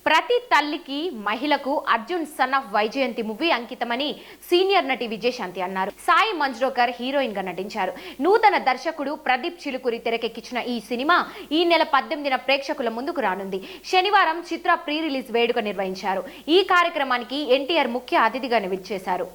ప్రతి తల్లికి మహిళకు Arjun son of Vyjayanthi movie అంకితమని సీనియర్ నటి విజయశాంతి అన్నారు. సాయి మంజ్రోకర్ హీరోయిన్ గా నటించారు. నూతన దర్శకుడు ప్రదీప్ చిలుకూరి తెరకెక్కించిన ఈ సినిమా ఈ నెల 18న ప్రేక్షకుల ముందుకు రానుంది. శనివారం చిత్ర ప్రీ రిలీజ్ వేడుక నిర్వహించారు. ఈ కార్యక్రమానికి ఎన్టీఆర్ ముఖ్య అతిథిగా విచ్చేశారు.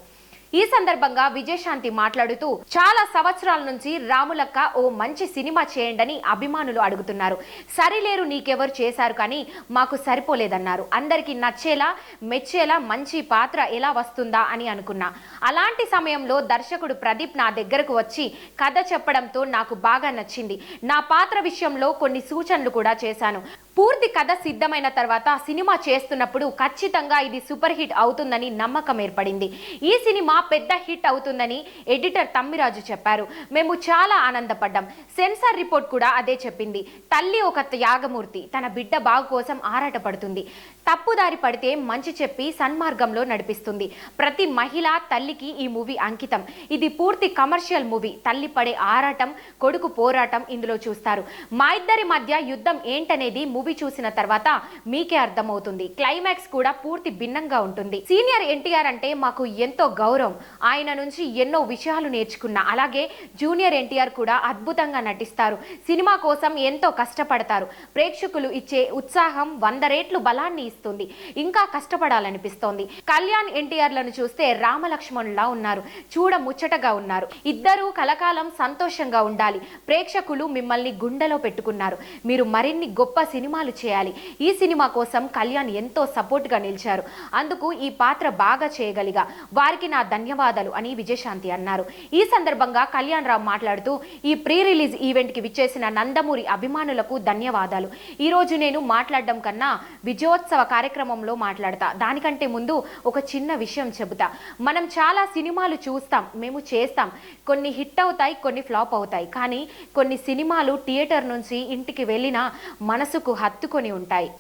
ఈ సందర్భంగా విజయశాంతి మాట్లాడుతూ చాలా సంవత్సరాల నుంచి రాములక్క ఓ మంచి సినిమా చేయండి అభిమానులు అడుగుతున్నారు. సరిలేరు నీకెవరు చేశారు కానీ మాకు సరిపోలేదన్నారు. అందరికీ నచ్చేలా మెచ్చేలా మంచి పాత్ర ఎలా వస్తుందా అని అనుకున్నా. అలాంటి సమయంలో దర్శకుడు ప్రదీప్ నా దగ్గరకు వచ్చి కథ చెప్పడంతో నాకు బాగా నచ్చింది. నా పాత్ర విషయంలో కొన్ని సూచనలు కూడా చేశాను. పూర్తి కథ సిద్ధమైన తర్వాత సినిమా చేస్తున్నప్పుడు ఖచ్చితంగా ఇది సూపర్ హిట్ అవుతుందని నమ్మకం ఏర్పడింది. ఈ సినిమా పెద్ద హిట్ అవుతుందని ఎడిటర్ తమ్మిరాజు చెప్పారు. మేము చాలా ఆనందపడ్డాం. సెన్సార్ రిపోర్ట్ కూడా అదే చెప్పింది. తల్లి ఒక త్యాగమూర్తి. తన బిడ్డ బాగు కోసం ఆరాటపడుతుంది. తప్పుదారి పడితే మంచి చెప్పి సన్మార్గంలో నడిపిస్తుంది. ప్రతి మహిళ తల్లికి ఈ మూవీ అంకితం. ఇది పూర్తి కమర్షియల్ మూవీ. తల్లి పడే ఆరాటం, కొడుకు పోరాటం ఇందులో చూస్తారు. మా ఇద్దరి మధ్య యుద్ధం ఏంటనేది మూవీ చూసిన తర్వాత మీకే అర్థమవుతుంది. క్లైమాక్స్ కూడా పూర్తి భిన్నంగా ఉంటుంది. సీనియర్ ఎన్టీఆర్ అంటే మాకు ఎంతో గౌరవం. ఆయన నుంచి ఎన్నో విషయాలు నేర్చుకున్నా. అలాగే జూనియర్ ఎన్టీఆర్ కూడా అద్భుతంగా నటిస్తారు. సినిమా కోసం ఎంతో కష్టపడతారు. ప్రేక్షకులు ఇచ్చే ఉత్సాహం 100 రెట్లు బలాన్ని ఇస్తుంది. ఇంకా కష్టపడాలనిపిస్తోంది. కళ్యాణ్ ఎన్టీఆర్లను చూస్తే రామలక్ష్మణులా ఉన్నారు. చూడ ముచ్చటగా ఉన్నారు. ఇద్దరూ కలకాలం సంతోషంగా ఉండాలి. ప్రేక్షకులు మిమ్మల్ని గుండెలో పెట్టుకున్నారు. మీరు మరిన్ని గొప్ప సినిమాలు చేయాలి. ఈ సినిమా కోసం కళ్యాణ్ ఎంతో సపోర్ట్ గా నిలిచారు. అందుకు ఈ పాత్ర బాగా చేయగలిగా వారికి నా ధన్యవాదాలు అని విజయశాంతి అన్నారు. ఈ సందర్భంగా కళ్యాణ్ రావు మాట్లాడుతూ ఈ ప్రీ రిలీజ్ ఈవెంట్ కి విచ్చేసిన నందమూరి అభిమానులకు ధన్యవాదాలు. ఈ రోజు నేను మాట్లాడడం కన్నా విజయోత్సవ కార్యక్రమంలో మాట్లాడతా. దానికంటే ముందు ఒక చిన్న విషయం చెబుతా. మనం చాలా సినిమాలు చూస్తాం, మేము చేస్తాం. కొన్ని హిట్ అవుతాయి, కొన్ని ఫ్లాప్ అవుతాయి. కానీ కొన్ని సినిమాలు థియేటర్ నుంచి ఇంటికి వెళ్ళినా మనసుకు హత్తుకొని ఉంటాయి.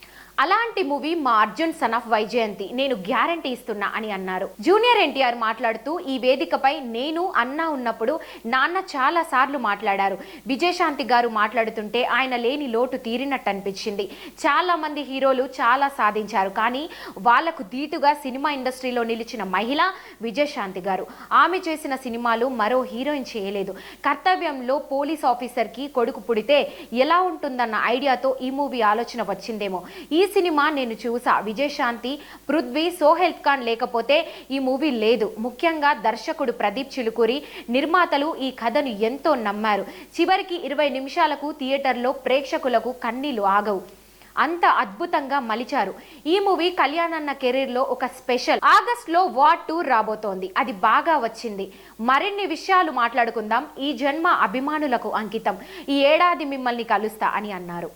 అలాంటి మూవీ మా అర్జున్ సన్ ఆఫ్ వైజయంతి. నేను గ్యారంటీ ఇస్తున్నా అని అన్నారు. జూనియర్ ఎన్టీఆర్ మాట్లాడుతూ ఈ వేదికపై నేను అన్న ఉన్నప్పుడు నాన్న చాలా సార్లు మాట్లాడారు. విజయశాంతి గారు మాట్లాడుతుంటే ఆయన లేని లోటు తీరినట్టు అనిపించింది. చాలా మంది హీరోలు చాలా సాధించారు. కానీ వాళ్లకు ధీటుగా సినిమా ఇండస్ట్రీలో నిలిచిన మహిళ విజయశాంతి గారు. ఆమె చేసిన సినిమాలు మరో హీరోయిన్ చేయలేదు. కర్తవ్యంలో పోలీస్ ఆఫీసర్ కి కొడుకు పుడితే ఎలా ఉంటుందన్న ఐడియాతో ఈ మూవీ ఆలోచన వచ్చిందేమో. ఈ సినిమా నేను చూసా. విజయశాంతి, పృథ్వీ, సోహెల్ ఖాన్ లేకపోతే ఈ మూవీ లేదు. ముఖ్యంగా దర్శకుడు ప్రదీప్ చిలుకూరి, నిర్మాతలు ఈ కథను ఎంతో నమ్మారు. చివరికి 20 నిమిషాలకు థియేటర్లో ప్రేక్షకులకు కన్నీళ్లు ఆగవు. అంత అద్భుతంగా మలిచారు. ఈ మూవీ కళ్యాణ్ అన్న కెరీర్ లో ఒక స్పెషల్. ఆగస్ట్ లో వార్ 2 రాబోతోంది. అది బాగా వచ్చింది. మరిన్ని విషయాలు మాట్లాడుకుందాం. ఈ జన్మ అభిమానులకు అంకితం. ఈ ఏడాది మిమ్మల్ని కలుస్తా అని అన్నారు.